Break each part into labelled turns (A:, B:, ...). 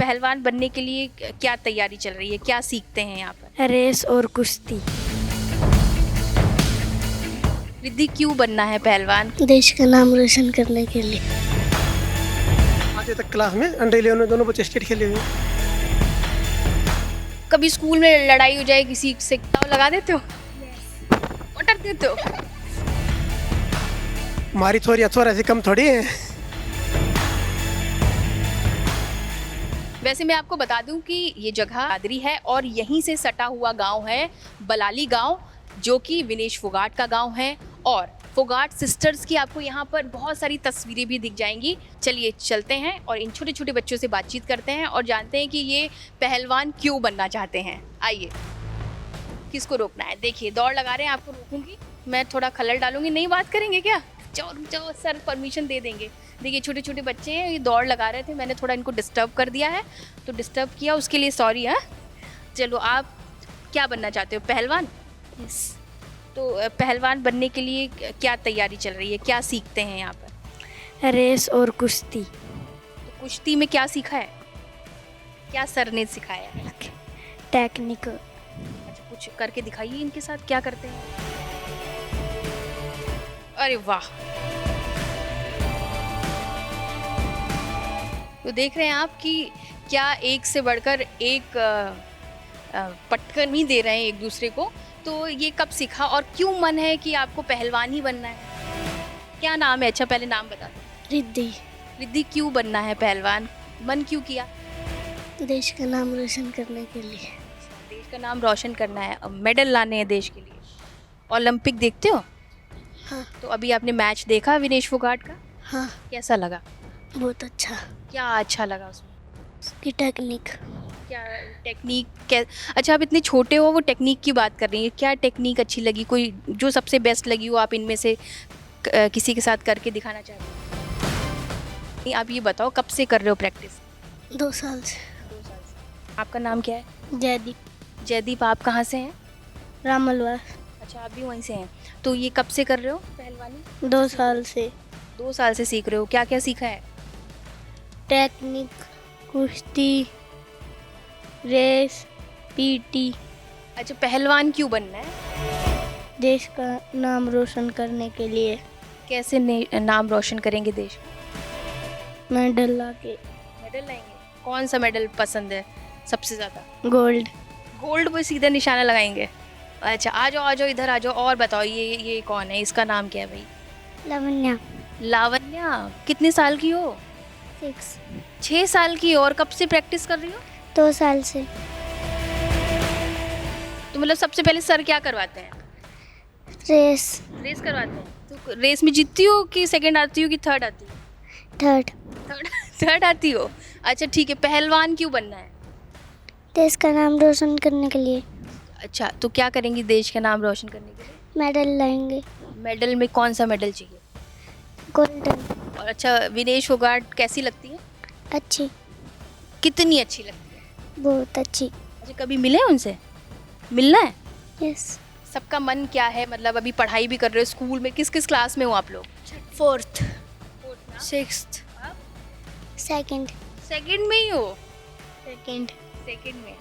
A: पहलवान बनने के लिए क्या तैयारी चल रही है, क्या सीखते हैं यहाँ पर?
B: रेस और कुश्ती।
A: रिद्धि, क्यों बनना है पहलवान?
B: देश का नाम रोशन करने के लिए।
C: आज तक क्लास में अंडर 11 में दोनों बच्चे स्टेट खेले हुए हैं।
A: कभी स्कूल में लड़ाई हो जाए किसी से, दाव लगा देते हो? पटक देते हो?
C: हमारी छोरी छोरा से कम थोड़ी है।
A: वैसे मैं आपको बता दूं कि ये जगह आदरी है और यहीं से सटा हुआ गांव है बलाली गांव, जो कि विनेश फोगाट का गांव है। और फोगाट सिस्टर्स की आपको यहाँ पर बहुत सारी तस्वीरें भी दिख जाएंगी। चलिए चलते हैं और इन छोटे छोटे बच्चों से बातचीत करते हैं और जानते हैं कि ये पहलवान क्यों बनना चाहते हैं। आइए, किसको रोकना है? देखिए, दौड़ लगा रहे हैं, आपको रोकूंगी मैं, थोड़ा खलल डालूंगी। नहीं बात करेंगे क्या? जाओ सर परमिशन दे देंगे। देखिए, छोटे छोटे बच्चे हैं, ये दौड़ लगा रहे थे, मैंने थोड़ा इनको डिस्टर्ब कर दिया है, तो डिस्टर्ब किया उसके लिए सॉरी है। चलो, आप क्या बनना चाहते हो? पहलवान?
B: यस।
A: तो पहलवान बनने के लिए क्या तैयारी चल रही है, क्या सीखते हैं यहाँ पर?
B: रेस और कुश्ती।
A: तो कुश्ती में क्या सीखा है, क्या सर ने सिखाया है?
B: टेक्निक।
A: अच्छा, कुछ करके दिखाइए इनके साथ, क्या करते हैं? अरे वाह! तो देख रहे हैं आप कि क्या एक से बढ़कर एक पटकन ही दे रहे हैं एक दूसरे को। तो ये कब सीखा और क्यों मन है कि आपको पहलवान ही बनना है? क्या नाम है? अच्छा, पहले नाम बता दो।
B: रिद्धि।
A: रिद्धि, क्यों बनना है पहलवान, मन क्यों किया?
B: देश का नाम रोशन करने के लिए।
A: देश का नाम रोशन करना है, मेडल लाने हैं देश के लिए। ओलंपिक देखते हो?
B: हाँ।
A: तो अभी आपने मैच देखा विनेश फोगाट का,
B: हाँ,
A: कैसा लगा?
B: बहुत अच्छा।
A: क्या अच्छा लगा उसमें?
B: उसकी टेक्निक।
A: क्या टेक्निक? अच्छा, आप इतने छोटे हो, वो टेक्निक की बात कर रही हैं, क्या टेक्निक अच्छी लगी? कोई जो सबसे बेस्ट लगी हो आप इनमें से किसी के साथ करके दिखाना चाहते हो? नहीं, आप ये बताओ कब से कर रहे हो प्रैक्टिस?
B: 2 साल से।
A: 2 साल से। आपका नाम क्या है?
B: जयदीप।
A: जयदीप, आप कहाँ से हैं?
B: रामलवार।
A: अच्छा, आप भी वहीं से हैं। तो ये कब से कर रहे हो पहलवानी?
B: 2 साल से।
A: 2 साल से सीख रहे हो। क्या क्या सीखा है?
B: टेक्निक, कुश्ती, रेस, पीटी।
A: अच्छा, पहलवान क्यों बनना है?
B: देश का नाम रोशन करने के लिए।
A: कैसे नाम रोशन करेंगे देश?
B: मेडल लाके।
A: मेडल लाएंगे? कौन सा मेडल पसंद है सबसे ज़्यादा?
B: गोल्ड।
A: गोल्ड पे सीधा निशाना लगाएंगे? अच्छा, आ जाओ इधर आ जाओ। और बताओ, ये कौन है, इसका नाम क्या है भाई?
B: लावण्या।
A: लावण्या, कितने साल की हो?
B: 6।
A: 6 साल की हो। और कब से प्रैक्टिस कर रही हो?
B: 2 साल से।
A: तो मतलब सबसे पहले सर क्या करवाते हैं?
B: रेस।
A: रेस करवाते हैं? तो रेस में जीतती हो कि सेकंड आती हो कि थर्ड आती हो?
B: 3rd।
A: थर्ड आती हो। अच्छा ठीक है, पहलवान क्यों बनना है?
B: देश का नाम रोशन करने के लिए।
A: अच्छा, तो क्या करेंगी देश का नाम रोशन करने के लिए?
B: मेडल लाएंगे।
A: मेडल में कौन सा मेडल चाहिए?
B: गोल्डन।
A: और अच्छा, विनेश फोगाट कैसी लगती है?
B: अच्छी।
A: कितनी अच्छी लगती है?
B: बहुत अच्छी।
A: अच्छा, कभी मिले उनसे? मिलना है?
B: यस।
A: सबका मन क्या है? मतलब अभी पढ़ाई भी कर रहे हो स्कूल में, किस किस क्लास में हो आप लोग?
B: 4th। 6th। सेकंड।
A: सेकंड में ही हो?
B: सेकंड।
A: सेकंड में।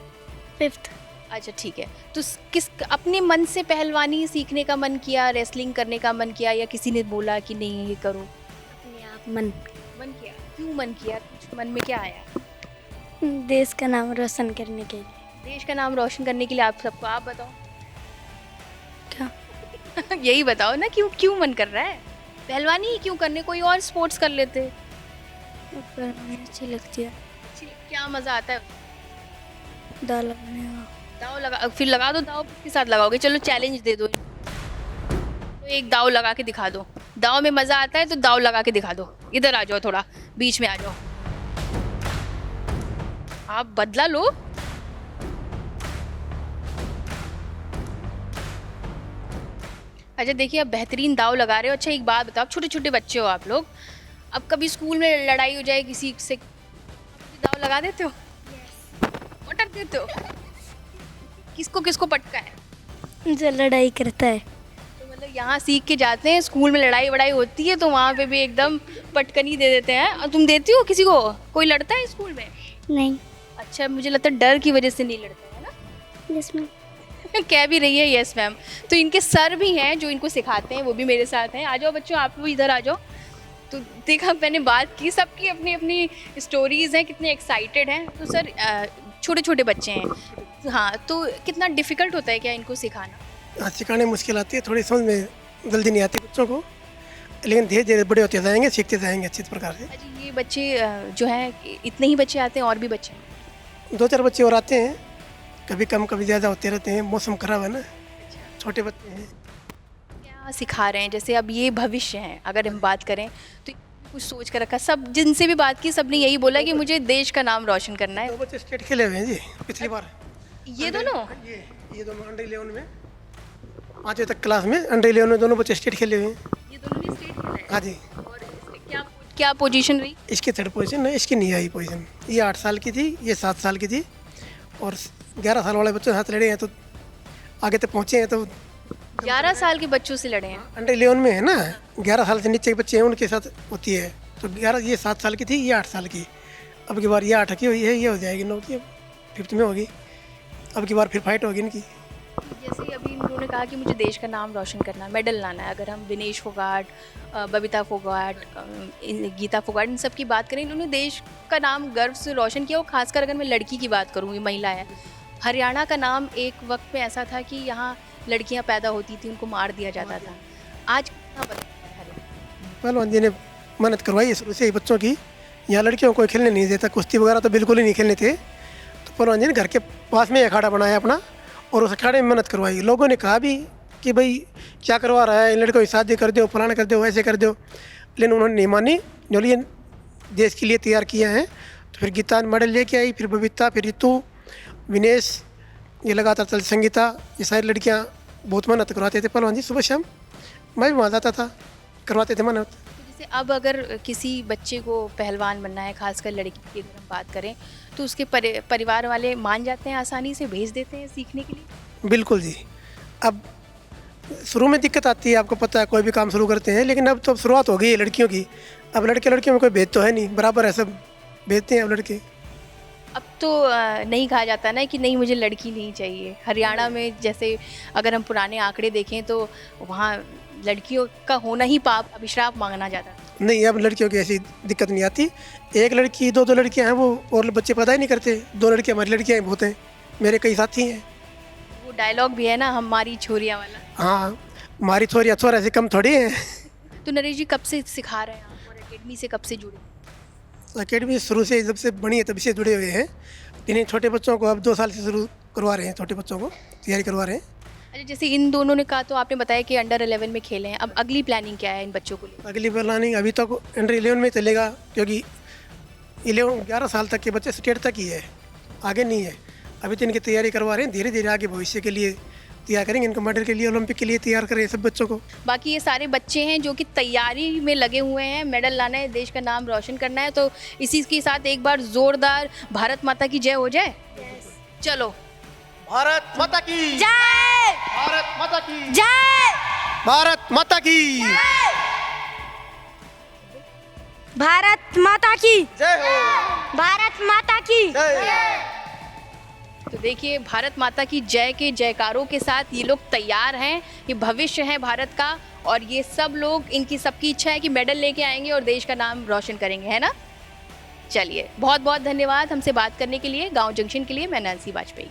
B: 5th।
A: अच्छा ठीक है। तो किस अपने मन से पहलवानी सीखने का मन किया, रेसलिंग करने का मन किया, या किसी ने बोला कि नहीं ये करो?
B: अपने आप मन
A: किया? क्यों मन किया? कुछ मन में क्या आया?
B: देश का नाम रोशन करने के लिए।
A: देश का नाम रोशन करने के लिए आप सबको, आप बताओ
B: क्या?
A: यही बताओ ना, क्यों क्यों मन कर रहा है पहलवानी ही क्यों करने? कोई और स्पोर्ट्स कर लेते।
B: अच्छी लगती है।
A: क्या मज़ा आता है?
B: दाल लगाने का।
A: दाव लगा, फिर लगा दो। दाव किसके साथ लगाओगे? चलो चैलेंज दे दो, तो एक दाव लगा के दिखा दो। दाव में मज़ा आता है तो दाव लगा के दिखा दो। इधर आ जाओ, थोड़ा बीच में आ जाओ। आप बदला लो। अच्छा देखिए, आप बेहतरीन दाव लगा रहे हो। अच्छा एक बात बताओ, छोटे छोटे बच्चे हो आप लोग, अब कभी स्कूल में लड़ाई हो जाए किसी से, दाव लगा देते हो? पटक देते हो? किसको किसको पटका है?
B: जो लड़ाई करता है।
A: तो मतलब यहाँ सीख के जाते हैं, स्कूल में लड़ाई वड़ाई होती है तो वहाँ पे भी एकदम पटकनी दे देते हैं। और तुम देती हो किसी को? कोई लड़ता है स्कूल में?
B: नहीं।
A: अच्छा, मुझे लगता है डर की वजह से नहीं लड़ते हैं ना।
B: Yes ma'am.
A: कह भी रही है यस मैम। तो इनके सर भी हैं जो इनको सिखाते हैं, वो भी मेरे साथ हैं। आ जाओ बच्चों, आप भी इधर आ जाओ। तो देखा, मैंने बात की, सबकी अपनी अपनी स्टोरीज़ हैं, कितने एक्साइटेड हैं। तो सर छोटे छोटे बच्चे हैं, हाँ, तो कितना डिफ़िकल्ट होता है क्या इनको सिखाना?
C: हाँ, सिखाने में मुश्किल आती है, थोड़ी समझ में जल्दी नहीं आती बच्चों को, लेकिन धीरे धीरे बड़े होते जाएंगे, सीखते जाएंगे अच्छी प्रकार से।
A: अच्छा, ये बच्चे जो हैं, इतने ही बच्चे आते हैं और भी बच्चे हैं?
C: 2-4 बच्चे और आते हैं, कभी कम कभी ज़्यादा होते रहते हैं, मौसम खराब है ना, छोटे बच्चे हैं।
A: क्या सिखा रहे हैं? जैसे अब ये भविष्य हैं, अगर हम बात करें तो कुछ सोच कर रखा। सब जिनसे भी बात की, सबने यही बोला कि मुझे देश का नाम रोशन करना है।
C: 2 बच्चे स्टेट खेले हुए हैं जी पिछली बार।
A: ये दोनों?
C: ये दोनों अंडर 11 में 5वीं तक क्लास में अंडर 11 में दोनों बच्चे स्टेट खेले हुए हैं।
A: ये दोनों ने स्टेट खेला है?
C: हाँ जी।
A: और इसमें क्या क्या पोजीशन रही?
C: इसकी 3rd पोजीशन नहीं, इसकी नहीं आई पोजीशन। ये 8 साल की थी, ये 7 साल की थी, और 11 साल वाले बच्चों के साथ लड़े हैं तो आगे तक पहुँचे हैं। तो
A: 11 साल के बच्चों से लड़े हैं?
C: अंडर 11 में है ना, 11 साल से नीचे के बच्चे हैं उनके साथ होती है। तो 11, ये 7 साल की थी, ये 8 साल की। अब की बार ये 8 की हुई है, ये हो जाएगी 9 की, 5th में होगी। अब की बार फिर फाइट होगी इनकी।
A: जैसे अभी इन्होंने कहा कि मुझे देश का नाम रोशन करना है, मेडल लाना है। अगर हम विनेश फोगाट, बबीता फोगाट, गीता फोगाट, इन सब की बात करें, इन्होंने देश का नाम गर्व से रोशन किया। और खासकर अगर मैं लड़की की बात करूँ, ये महिला है। हरियाणा का नाम एक वक्त में ऐसा था कि यहाँ लड़कियाँ पैदा होती थी, उनको मार दिया जाता था। आज कितना बदल गया है हरियाणा?
C: पहलवान जी ने मेहनत करवाई है शुरू से ही बच्चों की। यहाँ लड़कियों को खेलने नहीं देता, कुश्ती वगैरह तो बिल्कुल ही नहीं खेलने थे। तो पहलवान जी ने घर के पास में अखाड़ा बनाया अपना, और उस अखाड़े में मेहनत करवाई। लोगों ने कहा भी कि भाई क्या करवा रहा है, इन लड़कों की शादी कर दो, फलाना कर दो, ऐसे कर दो, लेकिन उन्होंने नहीं मानी। जो लिए देश के लिए तैयार किया है, तो फिर गीता मेडल लेके आई, फिर बबीता, फिर रितु, विनेश, ये लगातार चल, संगीता, ये सारी लड़कियाँ बहुत मेहनत करवाते थे पहलवान जी। सुबह शाम मैं भी वहाँ जाता था, करवाते थे मेहनत।
A: तो जैसे अब अगर किसी बच्चे को पहलवान बनना है, खासकर लड़की की अगर हम बात करें, तो उसके परिवार वाले मान जाते हैं, आसानी से भेज देते हैं सीखने के लिए?
C: बिल्कुल जी। अब शुरू में दिक्कत आती है, आपको पता है, कोई भी काम शुरू करते हैं, लेकिन अब तो शुरुआत हो गई है लड़कियों की। अब लड़कियों में कोई भेद तो है नहीं, बराबर है, सब भेजते हैं अब लड़के।
A: अब तो नहीं कहा जाता ना कि नहीं मुझे लड़की नहीं चाहिए। हरियाणा में जैसे अगर हम पुराने आंकड़े देखें तो वहाँ लड़कियों का होना ही पाप, अभिश्राप मांगना जाता है।
C: नहीं, अब लड़कियों की ऐसी दिक्कत नहीं आती। एक लड़की, 2 लड़कियां हैं, वो और बच्चे पैदा ही नहीं करते। 2 लड़कियां हमारी लड़कियां ही बहुत हैं, मेरे कई साथी हैं।
A: वो डायलॉग भी है ना, हमारी छोरियाँ वाला।
C: हाँ, हमारी छोरियाँ छोरा ऐसे कम थोड़ी हैं।
A: तो नरेश जी, कब से सिखा रहे हैं आप, और एकेडमी से कब से जुड़े?
C: अकेडमी शुरू से जब से बनी है तब से जुड़े हुए हैं। इन्हीं छोटे बच्चों को अब 2 साल से शुरू करवा रहे हैं, छोटे बच्चों को तैयारी करवा रहे हैं।
A: अच्छा, जैसे इन दोनों ने कहा, तो आपने बताया कि अंडर 11 में खेले हैं। अब अगली प्लानिंग क्या है इन बच्चों को लेकर?
C: अगली प्लानिंग अभी तक अंडर 11 में चलेगा, क्योंकि 11 साल तक के बच्चे स्टेट तक ही है, आगे नहीं है। अभी तो इनकी तैयारी करवा रहे हैं, धीरे धीरे आगे भविष्य के लिए तैयार करेंगे, इनको मेडल के लिए, ओलंपिक के लिए तैयार करें सब बच्चों को।
A: बाकी ये सारे बच्चे हैं जो कि तैयारी में लगे हुए हैं, मेडल लाना है, देश का नाम रोशन करना है। तो इसी के साथ एक बार जोरदार भारत माता की जय हो जाए। चलो,
C: भारत माता की
B: जय,
C: भारत माता की
B: जय,
C: भारत माता की
B: भारत माता की
C: जय हो,
B: भारत माता की
C: जय।
A: तो देखिए, भारत माता की जय के जयकारों के साथ ये लोग तैयार हैं। ये भविष्य है भारत का, और ये सब लोग, इनकी सबकी इच्छा है कि मेडल लेके आएंगे और देश का नाम रोशन करेंगे, है ना। चलिए, बहुत बहुत धन्यवाद हमसे बात करने के लिए। गांव जंक्शन के लिए मैं नैन्सी वाजपेयी।